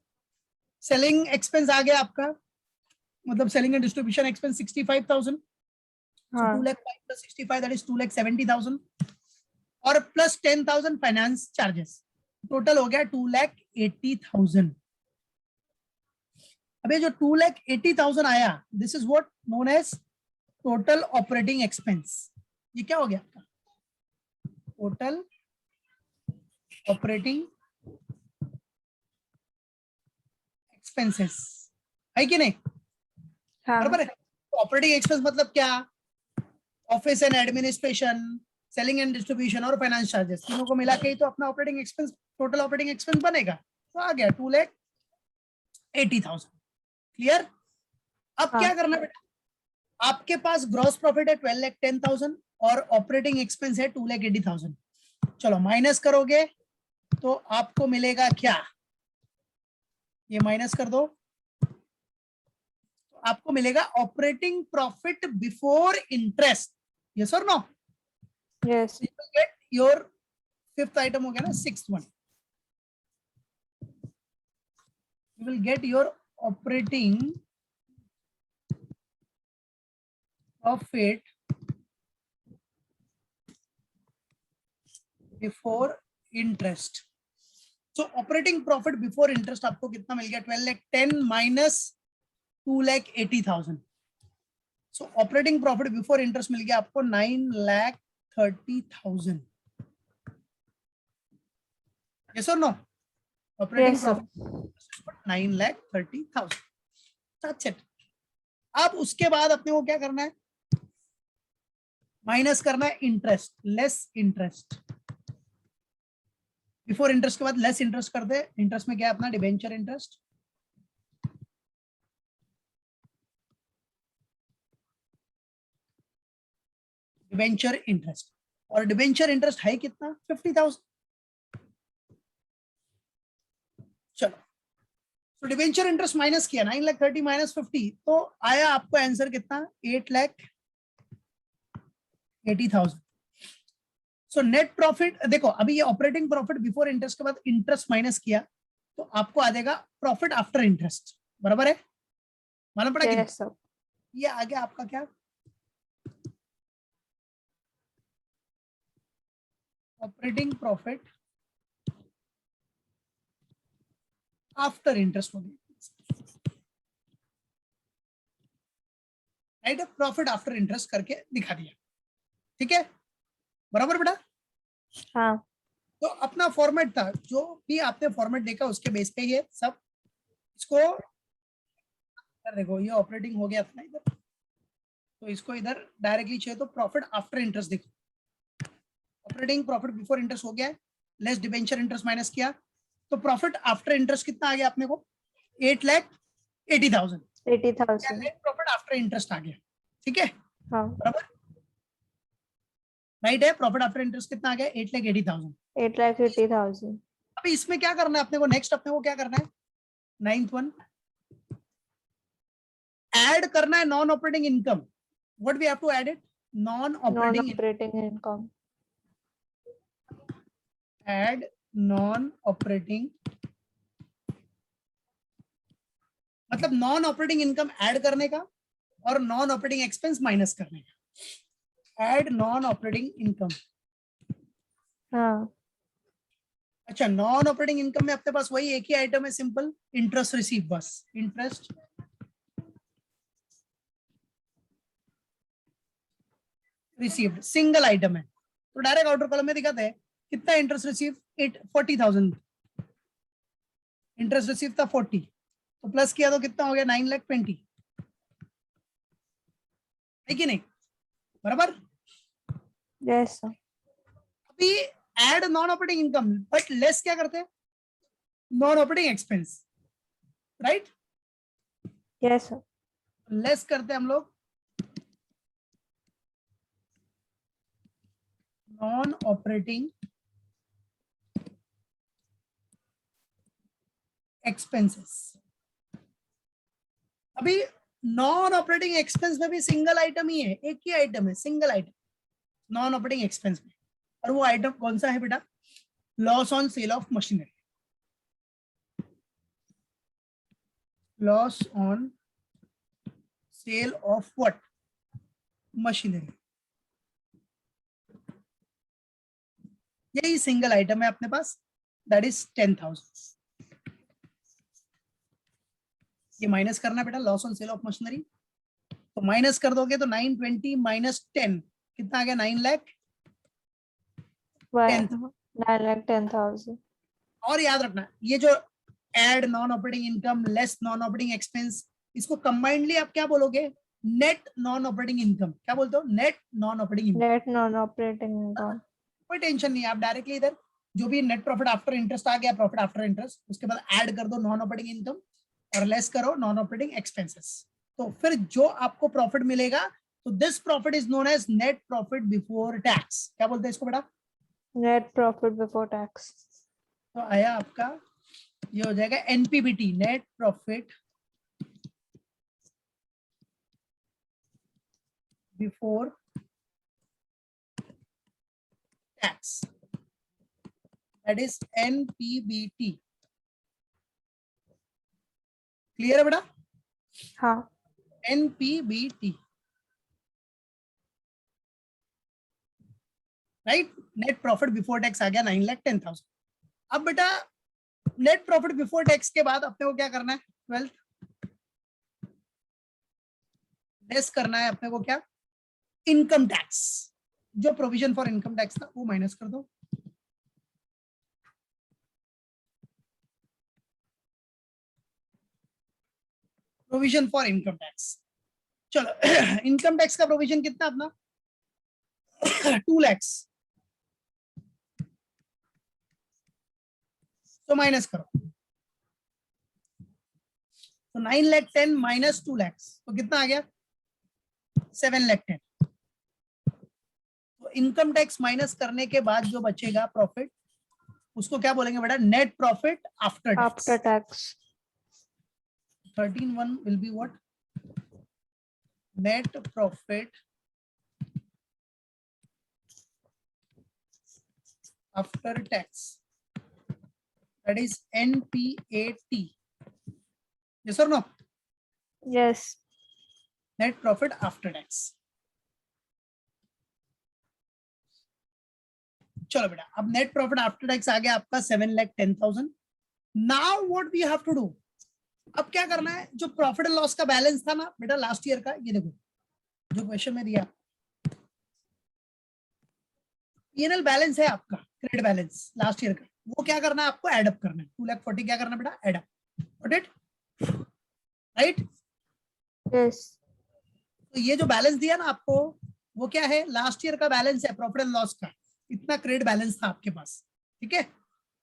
Speaker 1: सेलिंग एक्सपेंस आ गया आपका मतलब selling and distribution expense 65,000. So
Speaker 2: हाँ.
Speaker 1: 2,05,000 plus 65 that is 2,70,000 और प्लस 10,000 फाइनेंस चार्जेस. टोटल हो गया 2,80,000. अब ये जो 2,80,000 आया this is what known as total operating expense. ये क्या हो गया आपका टोटल ऑपरेटिंग एक्सपेंसेस है कि नहीं.
Speaker 2: हाँ.
Speaker 1: बराबर है. ऑपरेटिंग एक्सपेंस मतलब क्या office and administration selling and distribution और फाइनेंस चार्जेस तीनों को मिला के ही तो अपना operating expense total operating expense बनेगा. तो आ गया 2,80,000. क्लियर. अब
Speaker 2: हाँ.
Speaker 1: क्या करना बेटा आपके पास ग्रॉस प्रॉफिट है 12,10,000 और ऑपरेटिंग एक्सपेंस है 2,80,000. चलो माइनस करोगे तो आपको मिलेगा क्या ये माइनस कर दो तो आपको मिलेगा operating profit before interest. Yes और no.
Speaker 2: Yes.
Speaker 1: You will get your fifth item हो गया ना sixth one. You will get your operating profit before interest. So operating profit before interest आपको कितना मिल गया? 12 lakh 10 minus 2,80,000। So operating profit before interest मिल गया आपको 9,30,000। यस और no? Operating
Speaker 2: Yes, sir.
Speaker 1: Profit 9,30,000। That's it. अब उसके बाद अपने को क्या करना है? माइनस करना है interest, less interest. Before interest के बाद लेस इंटरेस्ट कर दे। इंटरेस्ट में क्या है अपना? Debenture interest. डिबेंचर इंटरेस्ट, और डिबेंचर इंटरेस्ट है कितना? 50,000। चलो, तो डिबेंचर इंटरेस्ट माइनस किया 9,30,000 माइनस 50, तो आया आपको आंसर कितना? 8,80,000। सो नेट प्रॉफिट देखो, अभी ये ऑपरेटिंग प्रॉफिट बिफोर इंटरेस्ट के बाद इंटरेस्ट माइनस किया तो आपको आ जाएगा प्रॉफिट आफ्टर इंटरेस्ट। बराबर है? मालूम पड़ा कि
Speaker 2: Yes, sir.
Speaker 1: ये आ गया आपका क्या? ऑपरेटिंग प्रॉफिट आफ्टर इंटरेस्ट हो गया, राइट? प्रॉफिट आफ्टर इंटरेस्ट करके दिखा दिया। ठीक है, बराबर बेटा?
Speaker 2: हाँ.
Speaker 1: तो अपना फॉर्मेट था, जो भी आपने फॉर्मेट देखा उसके बेस पे ये सब। इसको देखो, ये ऑपरेटिंग हो गया था ना इधर, तो इसको इधर डायरेक्टली चाहिए तो प्रॉफिट आफ्टर इंटरेस्ट देखो। ऑपरेटिंग प्रॉफिट बिफोर इंटरेस्ट हो गया है, लेस डिबेंचर इंटरेस्ट माइनस किया, तो प्रॉफिट आफ्टर इंटरेस्ट कितना आ गया अपने को? 8,80,000।
Speaker 2: 80,000.
Speaker 1: नेट प्रॉफिट आफ्टर इंटरेस्ट आ गया। ठीक है,
Speaker 2: हाँ.
Speaker 1: बराबर? राइट है? प्रॉफिट आफ्टर इंटरेस्ट कितना आ गया? 8,80,000।
Speaker 2: 8,80,000.
Speaker 1: अभी इसमें क्या करना है अपने को? नेक्स्ट अपने को क्या करना है? 9th वन, ऐड करना है non operating income. What we have to add it? Non operating.
Speaker 2: Non-operating income.
Speaker 1: Add non operating, मतलब नॉन ऑपरेटिंग इनकम ऐड करने का और नॉन ऑपरेटिंग एक्सपेंस माइनस करने का। Add non operating income.
Speaker 2: हाँ.
Speaker 1: अच्छा, नॉन ऑपरेटिंग इनकम में अपने पास वही एक ही आइटम है, सिंपल इंटरेस्ट रिसीव। बस इंटरेस्ट रिसीव्ड सिंगल आइटम है, तो डायरेक्ट आउटर कॉलम में दिखाते हैं कितना इंटरेस्ट रिसीव। 40,000 इंटरेस्ट रिसीव था 40, तो प्लस किया तो कितना हो गया? 9,20,000, है कि नहीं? बराबर?
Speaker 2: Yes, sir.
Speaker 1: अभी add non operating income, but less क्या करते हैं? Non operating expense, right?
Speaker 2: Yes, sir.
Speaker 1: Less करते हैं हम लोग नॉन ऑपरेटिंग एक्सपेंसेस। अभी नॉन ऑपरेटिंग एक्सपेंस में भी सिंगल आइटम ही है, एक ही आइटम है, single item non operating expense में। और वो आइटम कौन सा है बेटा? Loss on sale of machinery. Loss on sale of what? Machinery. यही सिंगल आइटम है अपने पास, दैट इज 10,000। ये माइनस करना बेटा, loss on sale of machinery. तो माइनस कर दोगे तो 920 माइनस 10 कितना आ गया? 9,10,000।
Speaker 2: Why? 9,10,000.
Speaker 1: और याद रखना, ये जो add non operating income less non operating expense, इसको कंबाइंडली आप क्या बोलोगे? Net non operating income. क्या बोलते हो? Net non operating income.
Speaker 2: Net non-operating income.
Speaker 1: कोई टेंशन नहीं है, आप डायरेक्टली इधर जो भी नेट प्रॉफिट आफ्टर इंटरेस्ट आ गया, प्रॉफिट आफ्टर इंटरेस्ट, उसके बाद ऐड कर दो नॉन ऑपरेटिंग इनकम और लेस करो नॉन ऑपरेटिंग एक्सपेंसेस। तो फिर जो आपको प्रॉफिट मिलेगा, तो this profit is known as net profit before tax. क्या बोलते हैं इसको बेटा?
Speaker 2: Net profit before tax.
Speaker 1: तो आया आपका, ये हो जाएगा NPBT, net profit before tax, that is NPBT. Clear है बेटा?
Speaker 2: हाँ.
Speaker 1: NPBT. Right. Net profit before tax आ गया 9,10,000। अब बेटा नेट प्रॉफिट बिफोर टैक्स के बाद अपने को क्या करना है, 12 लेस करना है अपने को क्या, इनकम टैक्स। जो प्रोविजन फॉर इनकम टैक्स था वो माइनस कर दो। प्रोविजन फॉर इनकम टैक्स, चलो इनकम टैक्स का प्रोविजन कितना अपना 2 लाख, तो माइनस करो। तो 9,10,000 माइनस 2 लाख तो कितना आ गया 7,10,000। तो इनकम टैक्स माइनस करने के बाद जो बचेगा प्रॉफिट उसको क्या बोलेंगे बेटा, net profit after
Speaker 2: tax.
Speaker 1: 13(1) will be what, net profit after tax, that is NPAT. Yes or no?
Speaker 2: Yes.
Speaker 1: Net profit after tax. चलो बेटा अब नेट प्रॉफिट आफ्टर टैक्स आ गया आपका 7,10,000। Now what we have to do, अब क्या करना है, जो प्रॉफिट एंड लॉस का बैलेंस था ना बेटा लास्ट ईयर का, ये देखो जो क्वेश्चन में दिया, P&L बैलेंस है आपका, क्रेडिट बैलेंस लास्ट ईयर का, वो क्या करना है आपको, एड अप करना है। 2,40,000 क्या करना है बेटा, add up, got it, right.
Speaker 2: Yes.
Speaker 1: तो ये जो बैलेंस दिया ना आपको वो क्या है, लास्ट ईयर का बैलेंस है प्रॉफिट एंड लॉस का, इतना क्रेडिट बैलेंस था आपके पास, ठीक है,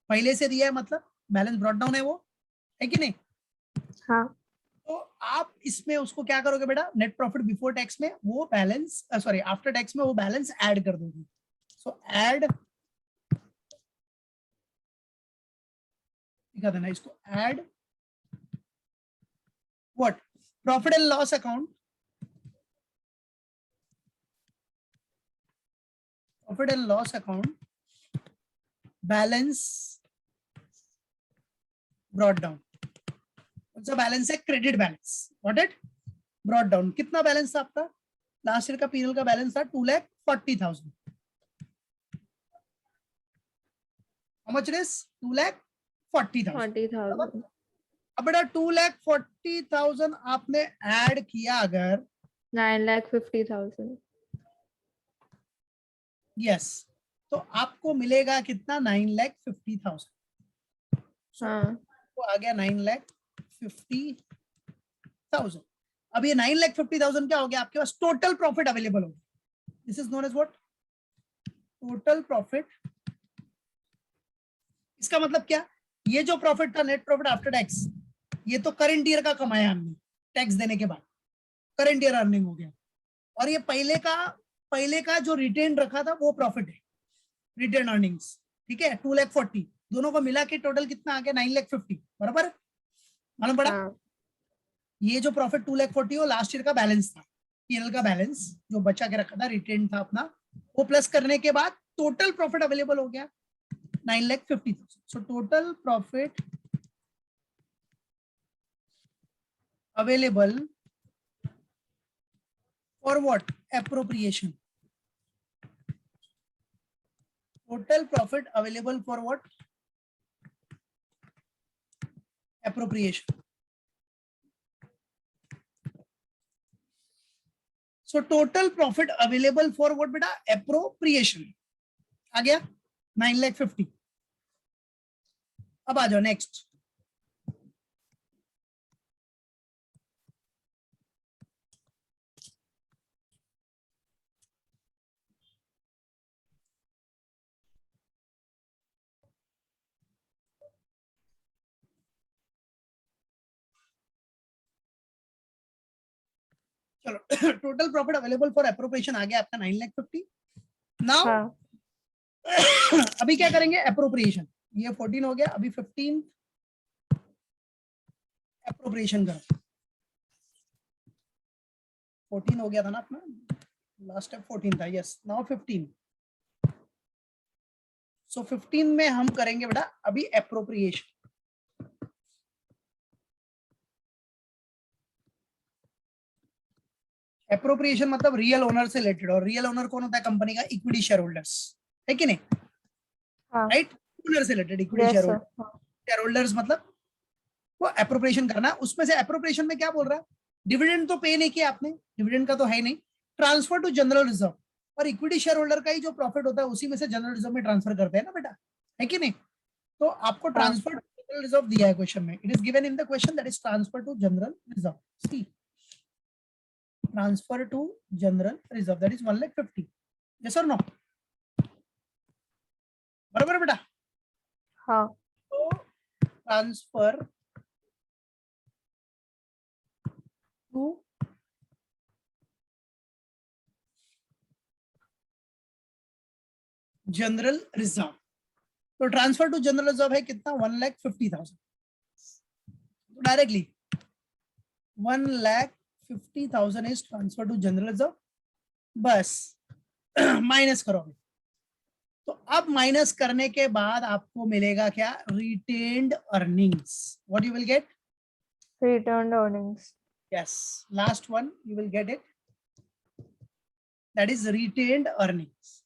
Speaker 1: पहले से दिया है, मतलब बैलेंस ब्रॉट डाउन है वो, है कि नहीं।
Speaker 2: हाँ।
Speaker 1: तो आप इसमें उसको क्या करोगे बेटा, नेट प्रॉफिट बिफोर टैक्स में वो बैलेंस, सॉरी आफ्टर टैक्स में वो बैलेंस ऐड कर दोगे। सो ऐड, दिखा देना इसको, add what, profit and loss account, profit and loss account balance brought down. कौन सा बैलेंस है, credit balance, got it, brought down. कितना बैलेंस था आपका, लास्ट ईयर का पीएनएल का बैलेंस था 2,40,000। How much it is, 2,40,000।
Speaker 2: 40,000.
Speaker 1: अब बेटा 2,40,000 आपने ऐड किया अगर
Speaker 2: 9,50,000.
Speaker 1: यस, तो आपको मिलेगा कितना, 9,50,000।
Speaker 2: हाँ.
Speaker 1: तो आ गया 9,50,000। अब ये 9,50,000 क्या हो गया आपके पास, टोटल प्रॉफिट अवेलेबल हो गया। This is known as what, total profit. इसका मतलब क्या, ये जो प्रॉफिट था नेट प्रॉफिट आफ्टर टैक्स, ये तो करंट ईयर का कमाया हमने टैक्स देने के बाद, करंट ईयर अर्निंग हो गया। और ये पहले का जो रिटेन रखा था वो प्रॉफिट है, रिटेन अर्निंग्स, ठीक है। 2,40,000 दोनों को मिला के टोटल कितना आ गया, 9,50,000, बराबर, मालूम पड़ा।
Speaker 2: हाँ.
Speaker 1: ये जो प्रॉफिट 2,40,000 वो लास्ट ईयर का बैलेंस था, पीएनएल का बैलेंस जो बचा के रखा था, रिटेन था अपना, वो प्लस करने के बाद टोटल प्रॉफिट अवेलेबल हो गया 9,50,000। So total profit available for what, appropriation. Total profit available for what, appropriation. So total profit available for what बेटा, एप्रोप्रिएशन आ गया 9,50,000। अब आ जाओ नेक्स्ट, चलो total profit available for appropriation आ गया आपका 9,50,000। नाउ
Speaker 2: हाँ.
Speaker 1: अभी क्या करेंगे, एप्रोप्रिएशन, ये 14 हो गया, अभी 15 एप्रोप्रिएशन करो। 14 हो गया था ना अपना, लास्ट टाइम 14 था, यस, नाउ 15। सो 15 में हम करेंगे बेटा अभी एप्रोप्रिएशन। एप्रोप्रिएशन मतलब रियल ओनर से रिलेटेड, और रियल ओनर कौन होता है कंपनी का, इक्विटी शेयर होल्डर्स, है कि नहीं,
Speaker 2: हाँ
Speaker 1: राइट, ओनर से related equity
Speaker 2: yes
Speaker 1: share
Speaker 2: sir
Speaker 1: holder, share holders मतलब वो अप्रोप्रिएशन करना है, उसमें से अप्रोप्रिएशन में क्या बोल रहा है, डिविडेंड तो पे नहीं किया आपने, डिविडेंड का तो है ही नहीं, ट्रांसफर टू जनरल रिजर्व, और इक्विटी शेयर होल्डर का ही जो प्रॉफिट होता है उसी में से जनरल रिजर्व में ट्रांसफर करते हैं ना बेटा, है कि नहीं, तो आपको
Speaker 2: हाँ
Speaker 1: ट्रांसफर टू जनरल रिजर्व दिया है क्वेश्चन में, it is given in the question that is transfer to general reserve, see transfer to general reserve that is 1,50,000, yes और नो, बराबर बेटा,
Speaker 2: हाँ
Speaker 1: तो ट्रांसफर टू जनरल रिजर्व, तो ट्रांसफर टू जनरल रिजर्व है कितना, 1,50,000, तो directly 1,50,000 is transfer to general reserve, बस माइनस करोगे, तो अब माइनस करने के बाद आपको मिलेगा क्या, retained earnings, what you will gate,
Speaker 2: returned earnings
Speaker 1: yes, last one you will get it, that is retained earnings,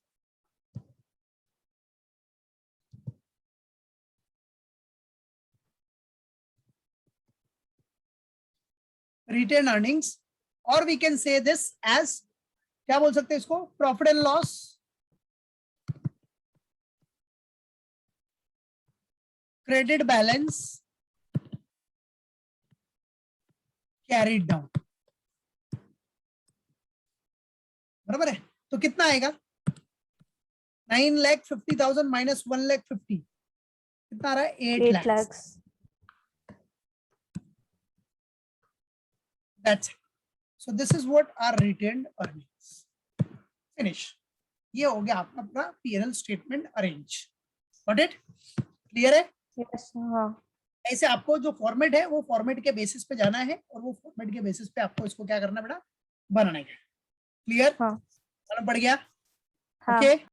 Speaker 1: retained earnings, or we can say this as, क्या बोल सकते हैं इसको, profit and loss, credit balance carried down, बराबर है, तो कितना आएगा, 9,50,000 माइनस 1,50,000 कितना आ रहा है, 8
Speaker 2: 8
Speaker 1: lakhs,
Speaker 2: lakhs
Speaker 1: that's it, so this is what are retained earnings, finish, ये हो गया आपका पूरा P&L statement arrange, got it, clear है,
Speaker 2: yes हाँ
Speaker 1: ऐसे आपको जो फॉर्मेट है वो फॉर्मेट के बेसिस पे जाना है, और वो फॉर्मेट के बेसिस पे आपको इसको क्या करना है बेटा, बनाना है, क्लियर,
Speaker 2: हाँ
Speaker 1: मालूम पड़ गया,
Speaker 2: हाँ
Speaker 1: ओके।